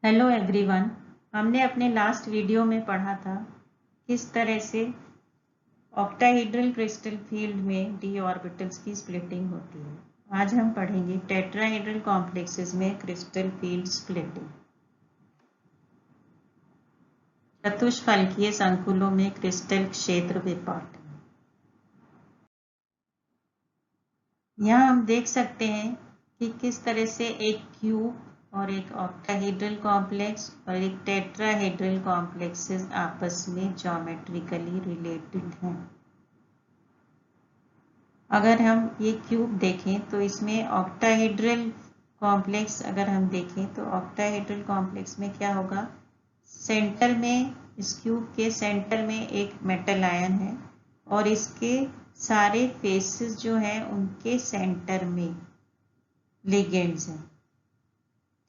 Hello everyone. हमने अपने last video में पढ़ा था किस तरह से ऑक्टाहेड्रल क्रिस्टल फील्ड में डी ऑर्बिटल्स की स्प्लिटिंग होती है। आज हम पढ़ेंगे टेट्राहेड्रल कॉम्प्लेक्सेस में क्रिस्टल फील्ड स्प्लिटिंग। चतुष्फलकीय संकुलों में क्रिस्टल क्षेत्र विपाटन। यहाँ हम देख सकते हैं कि किस तरह से एक क्यूब और एक ऑक्टाहेड्रल कॉम्प्लेक्स और एक टेट्राहेड्रल कॉम्प्लेक्सेस आपस में ज्योमेट्रिकली रिलेटेड हैं। अगर हम ये क्यूब देखें तो इसमें ऑक्टाहेड्रल कॉम्प्लेक्स अगर हम देखें तो ऑक्टाहेड्रल कॉम्प्लेक्स में क्या होगा, सेंटर में, इस क्यूब के सेंटर में एक मेटल आयन है और इसके सारे फेसेस जो हैं उनके सेंटर में लिगेंड्स हैं।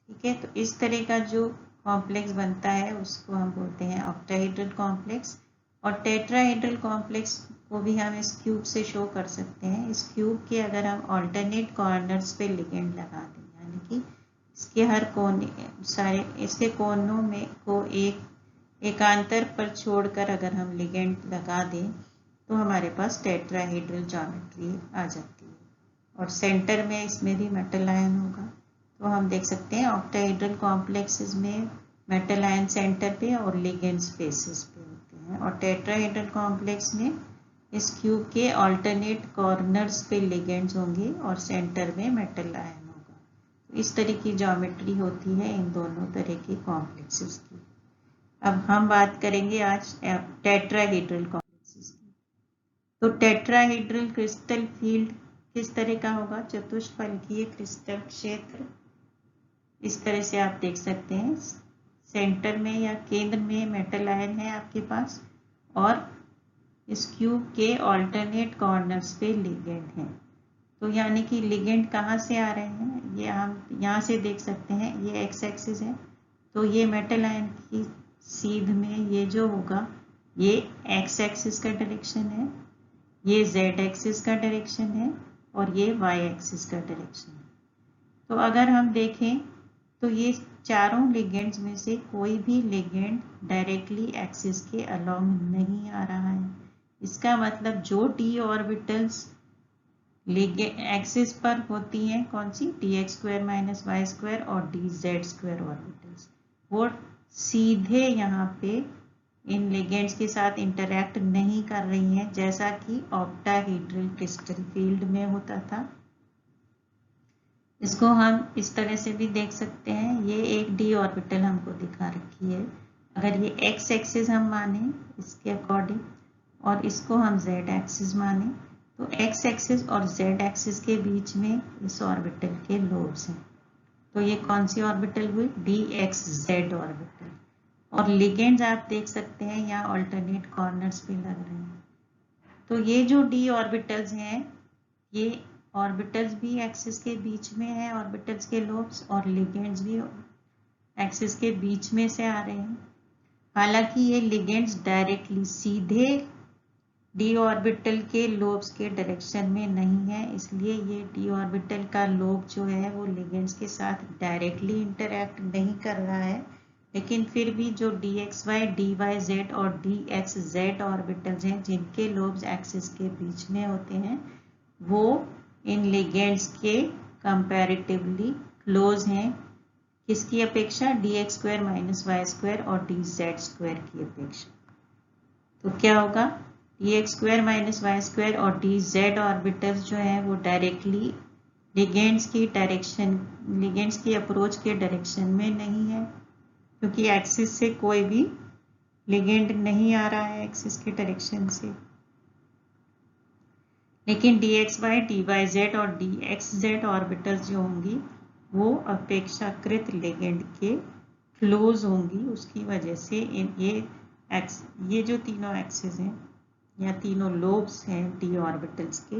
ठीक है, तो इस तरह का जो कॉम्प्लेक्स बनता है उसको हम बोलते हैं ऑक्टाहेड्रल कॉम्प्लेक्स। और टेट्राहेड्रल कॉम्प्लेक्स को भी हम इस क्यूब से शो कर सकते हैं। इस क्यूब के अगर हम ऑल्टरनेट कॉर्नर्स पे लिगेंड लगा दें, यानी कि इसके हर कोने, सारे इसके कोनों में को एकांतर पर छोड़कर अगर हम लिगेंड लगा दें तो हमारे पास टेट्राहेड्रल ज्योमेट्री आ जाती है। और सेंटर में इसमें भी मेटल आयन होगा। तो हम देख सकते हैं ऑक्टाहेड्रल कॉम्प्लेक्सेस में मेटल आयन सेंटर पे और लिगेंड्स फेसेस पे होते हैं। और टेट्राहेड्रल कॉम्प्लेक्स में इस क्यूब के ऑल्टरनेट कॉर्नर्स पे लिगेंड्स होंगे और सेंटर में मेटल आयन होगा। तो इस तरह की ज्योमेट्री होती है इन दोनों तरह के कॉम्प्लेक्सेस की। अब हम बात करेंगे आज टेट्राहेड्रल कॉम्प्लेक्सेस की। तो टेट्राहेड्रल क्रिस्टल फील्ड किस तरह का होगा, चतुष्फलकीय क्रिस्टल क्षेत्र। इस तरह से आप देख सकते हैं, सेंटर में या केंद्र में मेटल आयन है आपके पास और इस क्यूब के ऑल्टरनेट कॉर्नर्स पे लिगेंड हैं। तो यानी कि लिगेंड कहाँ से आ रहे हैं, ये हम यहाँ से देख सकते हैं। ये एक्स एक्सिस है, तो ये मेटल आयन की सीध में ये जो होगा ये एक्स एक्सिस का डायरेक्शन है, ये जेड एक्सिस का डायरेक्शन है और ये वाई एक्सिस का डायरेक्शन है। तो अगर हम देखें तो ये चारों लिगेंड्स में से कोई भी लिगेंड डायरेक्टली एक्सिस के अलोंग नहीं आ रहा है। इसका मतलब जो डी ऑर्बिटल्स एक्सिस पर होती हैं, कौन सी, D x square minus Y square और डी जेड स्क्वायर ऑर्बिटल्स, वो सीधे यहाँ पे इन लिगेंड्स के साथ इंटरैक्ट नहीं कर रही हैं, जैसा कि ऑक्टाहेड्रल क्रिस्टल फील्ड में होता था। इसको हम इस तरह से भी देख सकते हैं। ये एक डी ऑर्बिटल हमको दिखा रखी है। अगर ये एक्स एक्सिस हम माने इसके अकॉर्डिंग और इसको हम जेड एक्सिस माने, तो एक्स एक्सिस और जेड एक्सिस के बीच में इस ऑर्बिटल के लोब्स हैं। तो ये कौन सी ऑर्बिटल हुई, डी एक्स जेड ऑर्बिटल। और लिगेंड्स आप देख सकते हैं यहाँ ऑल्टरनेट कॉर्नर्स पे लग रहे हैं। तो ये जो डी ऑर्बिटल्स हैं, ये ऑर्बिटल्स भी एक्सिस के बीच में है, ऑर्बिटल्स के लोब्स, और लिगेंड्स भी एक्सिस के बीच में से आ रहे हैं। हालांकि ये लिगेंड्स डायरेक्टली सीधे डी ऑर्बिटल के लोब्स के डायरेक्शन में नहीं है, इसलिए ये डी ऑर्बिटल का लोब जो है वो लिगेंड्स के साथ डायरेक्टली इंटरैक्ट नहीं कर रहा है। लेकिन फिर भी जो d x y, d y z और डी एक्स जेड ऑर्बिटल्स हैं जिनके लोब्स एक्सिस के बीच में होते हैं, वो इन लिगेंड्स के कंपैरेटिवली क्लोज हैं। किसकी अपेक्षा, d x square minus Y square और डी जेड स्क्वायर की अपेक्षा। तो क्या होगा, d x square minus Y square और डी जेड ऑर्बिटल्स जो है वो डायरेक्टली लिगेंड्स की डायरेक्शन, लिगेंड्स की अप्रोच के डायरेक्शन में नहीं है, क्योंकि एक्सिस से कोई भी लिगेंड नहीं आ रहा है एक्सिस के डायरेक्शन से। लेकिन d x y, d y z और डी एक्स जेड ऑर्बिटल्स जो होंगी वो अपेक्षाकृत लिगेंड के क्लोज होंगी। उसकी वजह से ये जो तीनों एक्सिस हैं या तीनों लोब्स हैं डी ऑर्बिटल्स के,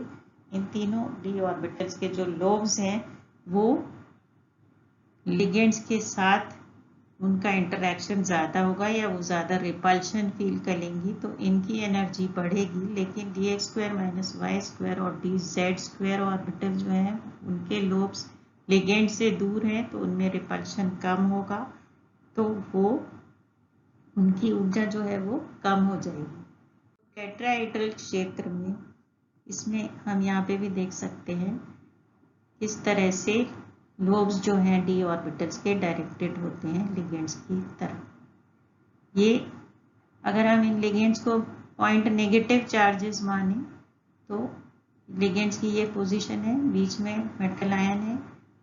इन तीनों डी ऑर्बिटल्स के जो लोब्स हैं वो लिगेंड्स के साथ उनका इंटरैक्शन ज़्यादा होगा या वो ज़्यादा रिपल्शन फील करेंगी, तो इनकी एनर्जी बढ़ेगी। लेकिन d x square minus Y square और डी जेड स्क्वायर ऑर्बिटल जो हैं उनके लोब्स लिगेंड से दूर हैं, तो उनमें रिपल्शन कम होगा, तो वो उनकी ऊर्जा जो है वो कम हो जाएगी। टेट्राहेड्रल क्षेत्र में इसमें हम यहाँ पे भी देख सकते हैं किस तरह से लोब्स जो हैं डी ऑर्बिटल्स के डायरेक्टेड होते हैं लिगेंड्स की तरफ। ये अगर हम इन लिगेंड्स को पॉइंट नेगेटिव चार्जेस माने तो लिगेंड्स की ये पोजीशन है, बीच में मेटल आयन है।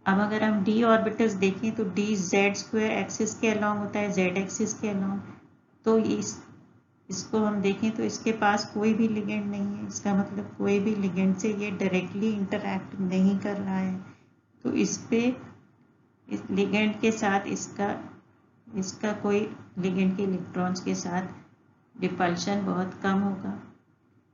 अब अगर हम डी ऑर्बिटल्स देखें तो डी जेड स्क्वायर एक्सिस के अलोंग होता है, जेड एक्सिस के अलोंग। तो इसको हम देखें तो इसके पास कोई भी लिगेंड नहीं है, इसका मतलब कोई भी लिगेंड से ये डायरेक्टली इंटरैक्ट नहीं कर रहा है। तो इस लिगेंड के साथ इसका कोई लिगेंड के इलेक्ट्रॉन्स के साथ रिपल्शन बहुत कम होगा।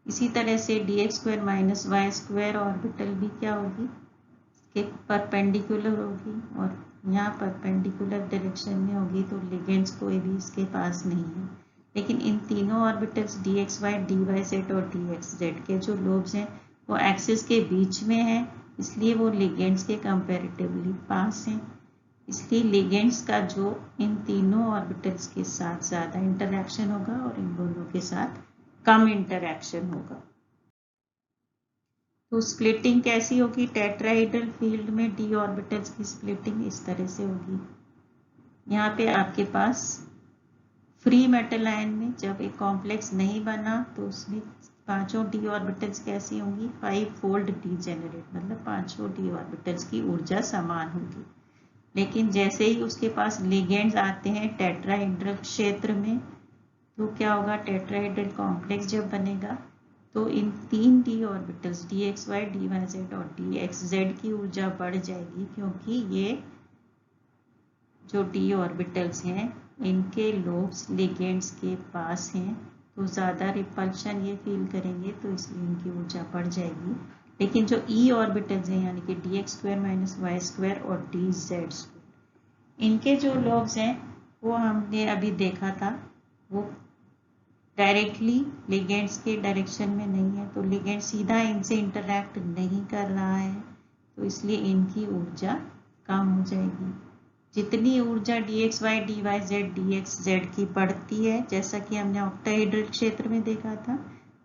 इसी तरह से dx square minus Y square orbital भी क्या होगी, इसके परपेंडिकुलर होगी और यहाँ परपेंडिकुलर डायरेक्शन में होगी, तो लिगेंड्स कोई भी इसके पास नहीं है। लेकिन इन तीनों ऑर्बिटल्स dxy, dyz और dxz के जो लोब्स हैं वो एक्सिस के बीच में हैं, इसलिए वो लिगेंड्स के कंपैरेटिवली पास हैं। इसलिए लिगेंड्स का जो इन तीनों ऑर्बिटल्स के साथ ज़्यादा इंटरैक्शन होगा और इन दोनों के साथ कम इंटरैक्शन होगा। तो स्प्लिटिंग कैसी होगी, टेट्राहेड्रल फील्ड में डी ऑर्बिटल्स की स्प्लिटिंग इस तरह से होगी। यहाँ पे आपके पास फ्री मेटल आयन में जब एक कॉम्प्लेक्स नहीं बना तो उसमें पांचों डी ऑर्बिटल्स कैसी होंगी, 5 फोल्ड डीजेनरेट, मतलब पांचों डी ऑर्बिटल्स की ऊर्जा समान होगी। लेकिन जैसे ही उसके पास लिगेंड्स आते हैं टेट्राहेड्रल क्षेत्र में तो क्या होगा, टेट्राहेड्रल कॉम्प्लेक्स जब बनेगा तो इन तीन डी ऑर्बिटल्स dxy, dyz और dxz की ऊर्जा बढ़ जाएगी, क्योंकि ये जो डी ऑर्बिटल्स हैं इनके लोब्स लिगेंड्स के पास हैं, तो ज़्यादा रिपल्शन ये फील करेंगे, तो इसलिए इनकी ऊर्जा बढ़ जाएगी। लेकिन जो ई ऑर्बिटल्स हैं यानी कि dx square minus Y square और dz स्क्वायर, इनके जो लोब्स हैं वो हमने अभी देखा था, वो डायरेक्टली लिगेंड्स के डायरेक्शन में नहीं है, तो लिगेंड सीधा इनसे इंटरैक्ट नहीं कर रहा है, तो इसलिए इनकी ऊर्जा कम हो जाएगी। जितनी ऊर्जा dxy, dyz, dxz की बढ़ती है, जैसा कि हमने ऑक्टाहेड्रल क्षेत्र में देखा था,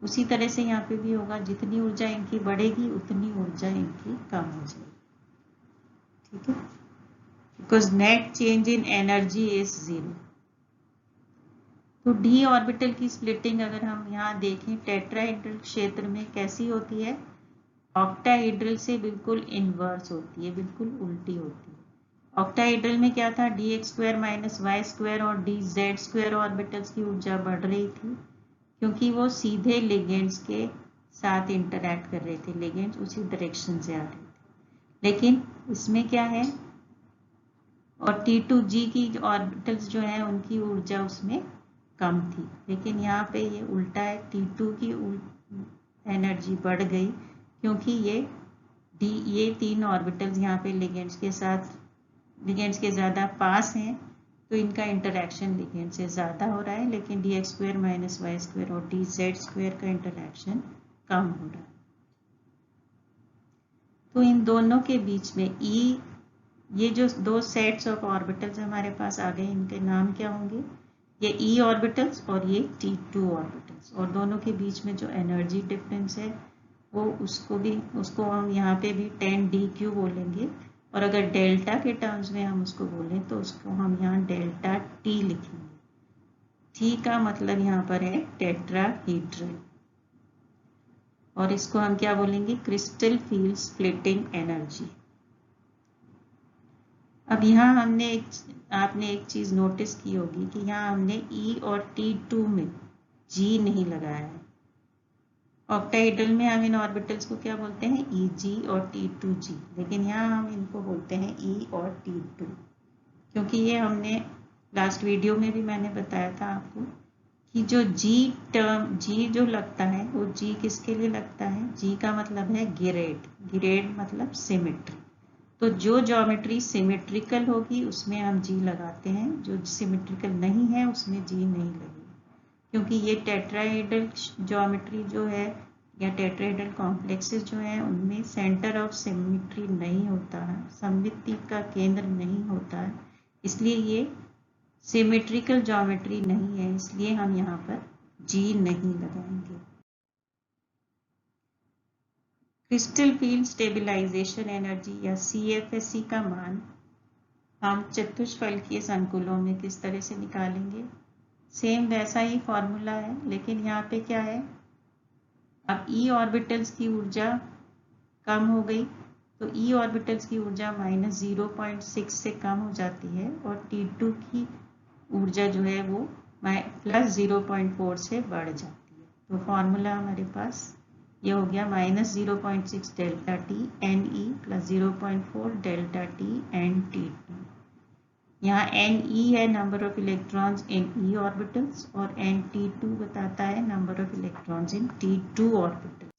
उसी तरह से यहाँ पे भी होगा, जितनी ऊर्जा इनकी बढ़ेगी उतनी ऊर्जा इनकी कम हो जाएगी। ठीक है, because net change in energy is 0। तो डी ऑर्बिटल की स्प्लिटिंग अगर हम यहाँ देखें टेट्राहेड्रल क्षेत्र में कैसी होती है, ऑक्टाहेड्रल से बिल्कुल इनवर्स होती है, बिल्कुल उल्टी होती है। ऑक्टाहेड्रल में क्या था, dx square minus Y square और dz स्क्वायर ऑर्बिटल्स की ऊर्जा बढ़ रही थी, क्योंकि वो सीधे लिगेंड्स के साथ इंटरैक्ट कर रहे थे, लिगेंड्स उसी डायरेक्शन से आ रहे थे। लेकिन इसमें क्या है, और T2G की ऑर्बिटल्स जो है उनकी ऊर्जा उसमें कम थी, लेकिन यहाँ पे ये उल्टा है, T2 की एनर्जी बढ़ गई, क्योंकि ये तीन ऑर्बिटल्स यहाँ पे लिगेंड्स के ज़्यादा पास हैं, तो इनका इंटरैक्शन लिगेंड से ज़्यादा हो रहा है, लेकिन dx square minus Y square और dz स्क्वायर का इंटरैक्शन कम हो रहा है। तो इन दोनों के बीच में ये जो दो सेट्स ऑफ ऑर्बिटल्स हमारे पास आ गए, इनके नाम क्या होंगे, ये E ऑर्बिटल्स और ये T2 ऑर्बिटल्स, और दोनों के बीच में जो एनर्जी डिफरेंस है वो उसको हम यहाँ पे भी 10dq बोलेंगे, और अगर डेल्टा के टर्म्स में हम उसको बोलें तो उसको हम यहाँ डेल्टा T लिखेंगे। T का मतलब यहाँ पर है टेट्राहेड्रल, और इसको हम क्या बोलेंगे, क्रिस्टल फील्ड स्प्लिटिंग एनर्जी। अब यहाँ आपने एक चीज नोटिस की होगी कि यहाँ हमने E और T2 में G नहीं लगाया है। ऑक्टाहेड्रल में हम इन ऑर्बिटल्स को क्या बोलते हैं, EG और T2G, लेकिन यहाँ हम इनको बोलते हैं E और T2, क्योंकि ये हमने लास्ट वीडियो में भी मैंने बताया था आपको कि जो G जो लगता है वो G किसके लिए लगता है, G का मतलब है गिरेड मतलब सिमेट्री। तो जो ज्योमेट्री सिमेट्रिकल होगी उसमें हम G लगाते हैं, जो सिमेट्रिकल नहीं है उसमें G नहीं लगेगा, क्योंकि ये टेट्राहेड्रल ज्योमेट्री जो है या टेट्राहेड्रल कॉम्प्लेक्सेस जो है उनमें सेंटर ऑफ सिमेट्री नहीं होता है, सममिति का केंद्र नहीं होता है, इसलिए ये सिमेट्रिकल ज्योमेट्री नहीं है, इसलिए हम यहाँ पर G नहीं लगाएंगे। क्रिस्टल फील्ड स्टेबलाइजेशन एनर्जी या CFSE का मान हम चतुष्फलकीय संकुलों में किस तरह से निकालेंगे? सेम वैसा ही फॉर्मूला है, लेकिन यहाँ पे क्या है, अब E ऑर्बिटल्स की ऊर्जा कम हो गई, तो E ऑर्बिटल्स की ऊर्जा -0.6 से कम हो जाती है और T2 की ऊर्जा जो है वो +0.4 से बढ़ जाती है। तो फॉर्मूला हमारे पास ये हो गया -0.6 delta T NE + 0.4 delta T NT2। यहाँ NE है number of electrons in E orbitals और NT2 बताता है number of electrons in T2 orbitals.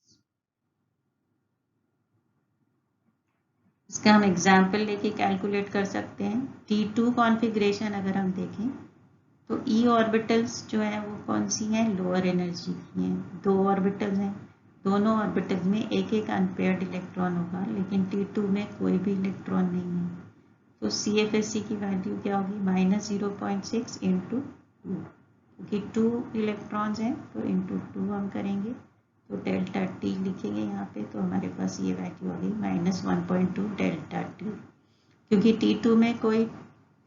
इसका हम एग्जाम्पल लेके कैलकुलेट कर सकते हैं। T2 कॉन्फ़िगरेशन अगर हम देखें तो E ऑर्बिटल्स जो है वो कौन सी हैं, लोअर एनर्जी की हैं। 2 ऑर्बिटल्स हैं, दोनों ऑर्बिटल्स में एक एक अनपेयर्ड इलेक्ट्रॉन होगा, लेकिन T2 में कोई भी इलेक्ट्रॉन नहीं है। तो CFSE की वैल्यू क्या होगी, -0.6 × 2, क्योंकि 2 इलेक्ट्रॉन्स हैं तो × 2 हम करेंगे, तो डेल्टा टी लिखेंगे यहाँ पे, तो हमारे पास ये वैल्यू आ गई -1.2 डेल्टा टी। क्योंकि T2 में कोई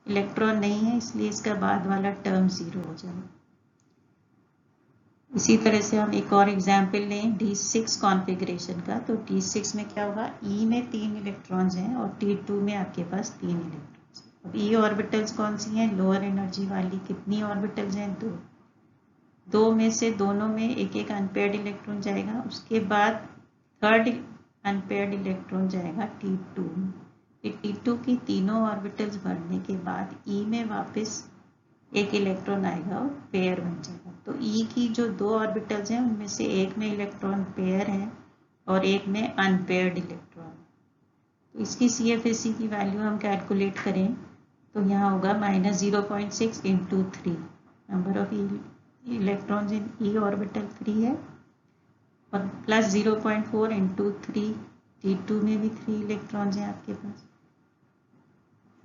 इलेक्ट्रॉन नहीं है, इसलिए इसका बाद वाला टर्म 0 हो जाएगा। इसी तरह से हम एक और एग्जाम्पल लें D6 कॉन्फ़िगरेशन का। तो D6 में क्या होगा, E में 3 इलेक्ट्रॉन्स हैं और T2 में आपके पास 3 इलेक्ट्रॉन्स हैं। अब E ऑर्बिटल्स कौन सी हैं, लोअर एनर्जी वाली। कितनी ऑर्बिटल्स हैं, 2। 2 में से दोनों में एक एक अनपेयर्ड इलेक्ट्रॉन जाएगा, उसके बाद थर्ड अनपेयर्ड इलेक्ट्रॉन जाएगा T2 में। T2 की तीनों ऑर्बिटल्स भरने के बाद E में वापस एक इलेक्ट्रॉन आएगा और पेयर बन जाएगा। तो E की जो 2 ऑर्बिटल्स हैं उनमें से एक में इलेक्ट्रॉन पेयर है और एक में अनपेयर्ड इलेक्ट्रॉन। तो इसकी CFSE की वैल्यू हम कैलकुलेट करें तो यहाँ होगा -0.6 × 3। Number of electrons in E orbital 3 है और +0.4 × 3, T2 में भी 3 इलेक्ट्रॉन्स हैं आपके पास,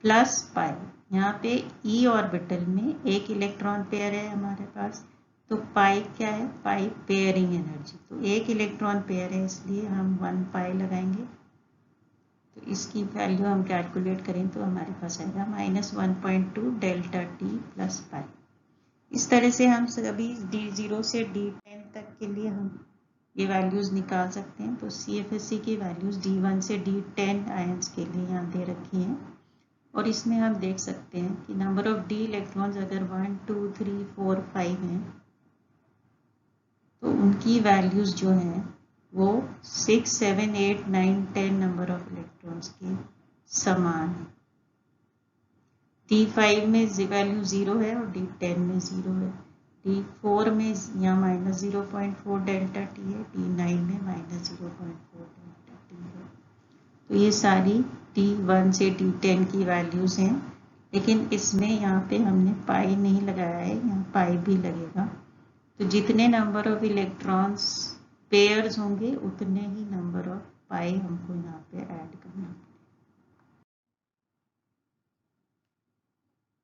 प्लस पाई। यहाँ पे E ऑर्बिटल में एक इलेक्ट्रॉन पेयर है हमारे पास, तो पाई क्या है, पाई पेयरिंग एनर्जी। तो एक इलेक्ट्रॉन पेयर है, इसलिए हम 1 पाई लगाएंगे। तो इसकी वैल्यू हम कैलकुलेट करें तो हमारे पास आएगा -1.2 डेल्टा टी प्लस पाई। इस तरह से हम सभी D0 से D10 तक के लिए हम ये वैल्यूज निकाल सकते हैं। तो CFSE की वैल्यूज D1 से D10 आयंस के लिए यहाँ दे रखी हैं और इसमें हम देख सकते हैं कि नंबर ऑफ D इलेक्ट्रॉन्स अगर 1, 2, 3, 4, 5 हैं तो उनकी वैल्यूज जो हैं वो 6, 7, 8, 9, 10 नंबर ऑफ इलेक्ट्रॉन्स के समान है। D5 में वैल्यू 0 है और D10 में 0 है। D4 में यहाँ -0.4 डेल्टा टी है, D9 में -0.4 डेल्टा टी है। तो ये सारी D1 से D10 की वैल्यूज हैं, लेकिन इसमें यहाँ पे हमने पाई नहीं लगाया है, यहाँ पाई भी लगेगा। तो जितने नंबर ऑफ इलेक्ट्रॉन्स पेयर्स होंगे उतने ही नंबर ऑफ पाई हमको यहाँ पे ऐड करना है।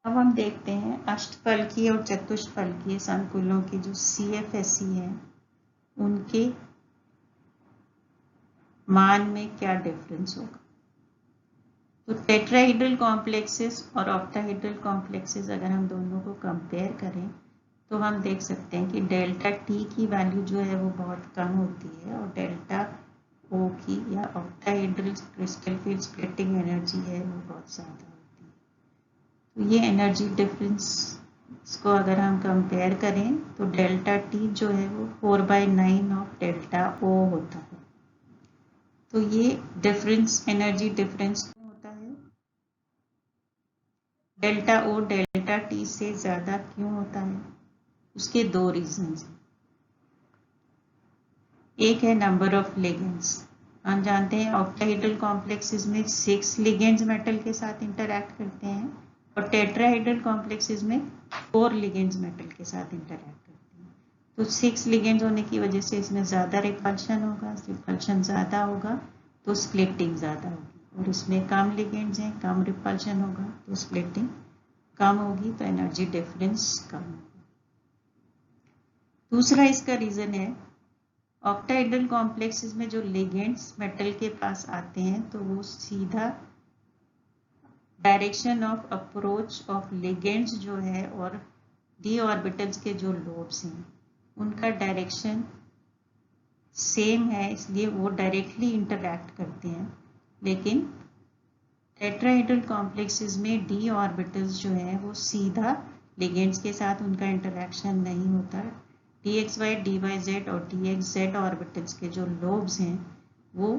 अब हम देखते हैं अष्टफलकीय और चतुष्फलकीय संकुलों की जो CFSE है उनके मान में क्या डिफरेंस होगा। तो टेट्राहेड्रल कॉम्प्लेक्सेस और ऑक्टाहेड्रल कॉम्प्लेक्सेस अगर हम दोनों को कंपेयर करें तो हम देख सकते हैं कि डेल्टा टी की वैल्यू जो है वो बहुत कम होती है और डेल्टा ओ की या octahedral crystal field splitting energy है वो बहुत ज़्यादा होती है। तो ये एनर्जी डिफरेंस को अगर हम कंपेयर करें तो डेल्टा टी जो है वो 4/9 ऑफ डेल्टा ओ होता है। तो ये डिफरेंस, एनर्जी डिफरेंस क्यों होता है, डेल्टा ओ डेल्टा टी से ज़्यादा क्यों होता है, उसके 2 रीजंस हैं। एक है नंबर ऑफ लिगेंड्स। हम जानते हैं ऑक्टाहेड्रल कॉम्प्लेक्सेस में 6 लिगेंड्स मेटल के साथ इंटरैक्ट करते हैं और टेट्राहेड्रल कॉम्प्लेक्सेस में 4 लिगेंड्स मेटल के साथ इंटरैक्ट करते हैं। तो 6 लिगेंड्स होने की वजह से इसमें ज़्यादा रिपल्शन होगा, रिपल्शन ज़्यादा होगा तो स्प्लिटिंग ज़्यादा होगी, और इसमें कम लिगेंड्स हैं, कम रिपल्शन होगा तो स्प्लिटिंग कम होगी तो एनर्जी डिफरेंस कम होगा। दूसरा इसका रीजन है ऑक्टाहेड्रल कॉम्प्लेक्सेस में जो लिगेंड्स मेटल के पास आते हैं तो वो सीधा direction of approach of ligands जो है और डी ऑर्बिटल्स के जो लोब्स हैं उनका डायरेक्शन सेम है, इसलिए वो डायरेक्टली इंटरैक्ट करते हैं। लेकिन टेट्राहेड्रल कॉम्प्लेक्सेस में डी ऑर्बिटल्स जो है वो सीधा लिगेंड्स के साथ उनका इंटरैक्शन नहीं होता। dxy, dyz और dxz ऑर्बिटल्स के जो लोब्स हैं वो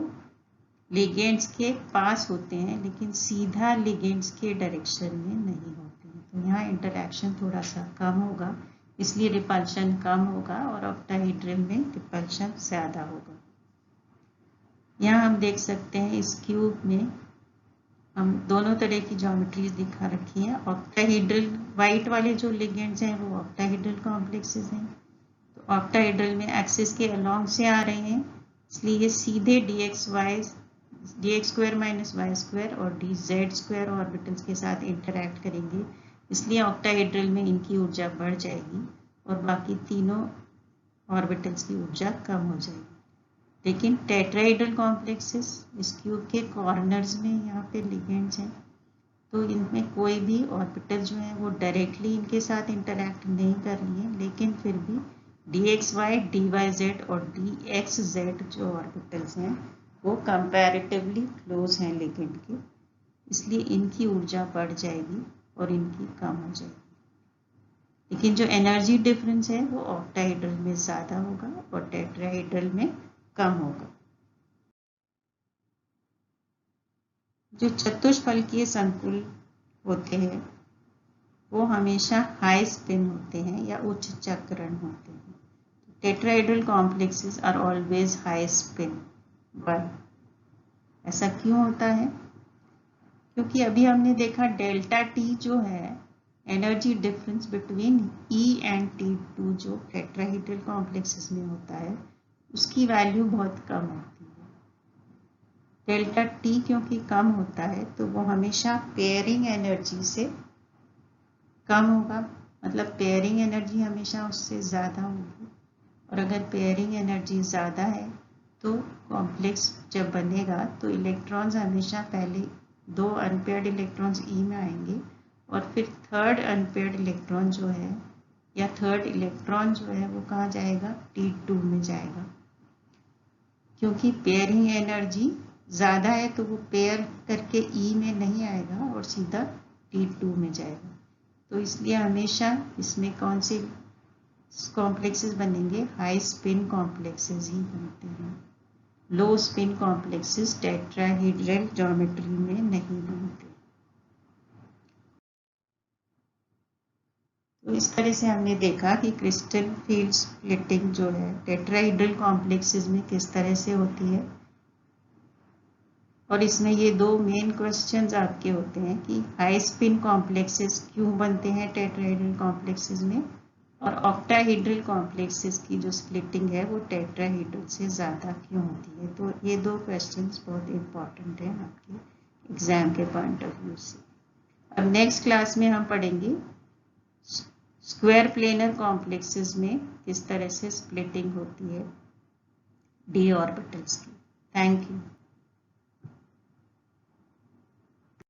लिगेंड्स के पास होते हैं लेकिन सीधा लिगेंड्स के डायरेक्शन में नहीं होते हैं, तो यहाँ इंटरैक्शन थोड़ा सा कम होगा, इसलिए रिपल्शन कम होगा और ऑक्टाहेड्रल में रिपल्शन ज़्यादा होगा। यहाँ हम देख सकते हैं इस क्यूब में हम दोनों तरह की ज्योमेट्रीज दिखा रखी हैं। ऑक्टाहेड्रल वाइट वाले जो लिगेंड्स हैं वो ऑक्टाहेड्रल कॉम्प्लेक्सेस हैं, तो ऑक्टाहेड्रल में एक्सिस के अलोंग से आ रहे हैं, इसलिए ये सीधे dx square minus Y square और dz स्क्वायर ऑर्बिटल्स के साथ इंटरैक्ट करेंगे, इसलिए ऑक्टाहेड्रल में इनकी ऊर्जा बढ़ जाएगी और बाकी तीनों ऑर्बिटल्स की ऊर्जा कम हो जाएगी। लेकिन टेट्राहेड्रल कॉम्प्लेक्सेस इस क्यूब के कॉर्नर्स में यहाँ पे लिगेंड्स हैं, तो इनमें कोई भी ऑर्बिटल जो है वो डायरेक्टली इनके साथ इंटरैक्ट नहीं कर रही है, लेकिन फिर भी dxy, dyz और dxz जो ऑर्बिटल्स हैं वो कंपैरेटिवली क्लोज हैं लिगेंड के, इसलिए इनकी ऊर्जा बढ़ जाएगी और इनकी कम हो जाएगी। लेकिन जो एनर्जी डिफरेंस है वो ऑक्टाहेड्रल में ज़्यादा होगा और टेट्राहेड्रल में कम होगा। जो चतुष्फलकीय संकुल होते हैं वो हमेशा हाई स्पिन होते हैं या उच्च चक्रण होते हैं। Tetrahedral complexes are always high spin. Why? ऐसा क्यों होता है? क्योंकि अभी हमने देखा डेल्टा टी जो है energy difference between E and T2 जो टेट्राहेड्रल कॉम्प्लेक्सेस में होता है उसकी वैल्यू बहुत कम होती है। डेल्टा टी क्योंकि कम होता है तो वो हमेशा पेयरिंग एनर्जी से कम होगा, मतलब पेयरिंग एनर्जी हमेशा उससे ज़्यादा होगी, और अगर पेयरिंग एनर्जी ज़्यादा है तो कॉम्प्लेक्स जब बनेगा तो इलेक्ट्रॉन्स हमेशा पहले 2 अनपेयर्ड इलेक्ट्रॉन्स ई में आएंगे और फिर थर्ड अनपेयर्ड इलेक्ट्रॉन जो है या थर्ड इलेक्ट्रॉन जो है वो कहाँ जाएगा? T2 में जाएगा। क्योंकि पेयरिंग एनर्जी ज़्यादा है तो वो पेयर करके ई में नहीं आएगा और सीधा T2 में जाएगा, तो इसलिए हमेशा इसमें कौन से कॉम्प्लेक्सेस बनेंगे? हाई स्पिन कॉम्प्लेक्सेस ही बनते हैं। लो स्पिन कॉम्प्लेक्सेस टेट्राहेड्रल ज्योमेट्री में नहीं बनते। तो इस तरह से हमने देखा कि क्रिस्टल फील्ड स्प्लिटिंग जो है टेट्राहेड्रल कॉम्प्लेक्सेस में किस तरह से होती है, और इसमें ये 2 मेन क्वेश्चंस आपके होते हैं कि हाई स्पिन कॉम्प्लेक्सेस क्यों बनते हैं टेट्राहेड्रल कॉम्प्लेक्सेस में, और ऑक्टाहेड्रल कॉम्प्लेक्सेस की जो स्प्लिटिंग है वो टेट्राहेड्रल से ज़्यादा क्यों होती है। तो ये 2 क्वेश्चंस बहुत इंपॉर्टेंट हैं आपके एग्जाम के पॉइंट ऑफ व्यू से। अब नेक्स्ट क्लास में हम पढ़ेंगे स्क्वायर प्लेनर कॉम्प्लेक्सेस में किस तरह से स्प्लिटिंग होती है डी ऑर्बिटल्स की। Thank you.